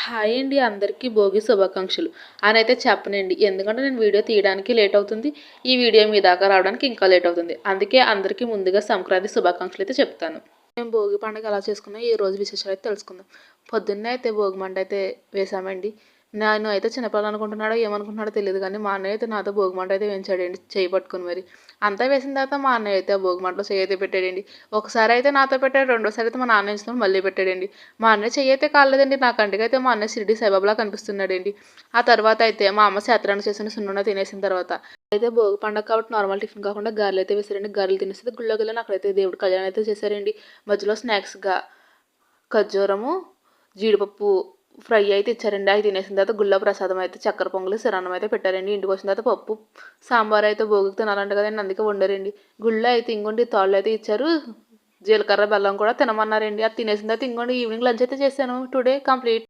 Hi అండి, అందరికీ భోగి శుభాకాంక్షలు అని అయితే చెప్పనండి. ఎందుకంటే నేను వీడియో తీయడానికి లేట్ అవుతుంది. ఈ వీడియో మీ దాకా రావడానికి ఇంకా లేట్ అవుతుంది. అందుకే అందరికీ ముందుగా సంక్రాంతి శుభాకాంక్షలు అయితే చెప్తాను. మేము భోగి పండుగ ఎలా చేసుకున్నాం ఈ రోజు విశేషాలు అయితే తెలుసుకుందాం. పొద్దున్నే అయితే భోగి మంట అయితే వేసామండి. నేను అయితే చిన్నపిల్లలు అనుకుంటున్నాడో ఏమనుకుంటున్నాడో తెలియదు కానీ మా అన్నయ్య అయితే నాతో భోగి మంట అయితే వేయించాడండి, చేయి పట్టుకుని మరి. అంతా వేసిన తర్వాత మా అన్నయ్య అయితే ఆ భోగి మంటలో చేయి అయితే పెట్టాడండి. ఒకసారి అయితే నాతో పెట్టాడు, రెండోసారి అయితే మా నాన్న వేసుకొని మళ్ళీ పెట్టాడండి. మా అన్నయ్య చెయ్యి అయితే కాలేదండి, నా కంటికైతే మా అన్నయ్య షిరిడి సాయిబాబాలా కనిపిస్తున్నాడండి. ఆ తర్వాత అయితే మా అమ్మ శాత్రాన్ని చేసిన సున్నుండ తినేసిన తర్వాత అయితే భోగి పండుగ కాబట్టి నార్మల్ టిఫిన్ కాకుండా గారెలు అయితే వేసారండి. గారెలు తినేసి గుళ్ళోకి వెళ్ళి అక్కడైతే దేవుడు కళ్యాణం అయితే చేశారండి. మధ్యలో స్నాక్స్గా ఖర్జూరము, జీడిపప్పు ఫ్రై అయితే ఇచ్చారండి. అవి తినేసిన తర్వాత గుళ్ళో ప్రసాదం అయితే చక్కెర పొంగలి సిరన్నం అయితే పెట్టారండి. ఇంటికి వచ్చిన తర్వాత పప్పు సాంబార్ అయితే భోగికి తినాలంట కదండి, అందుకే వండారండి. గుళ్ళో అయితే ఇంకోండి తాళ్ళు అయితే ఇచ్చారు, జీలకర్ర బెల్లం కూడా తినమన్నారండి. అది తినేసిన తర్వాత ఇంకోండి ఈవినింగ్ లంచ్ అయితే చేశాను. Today complete.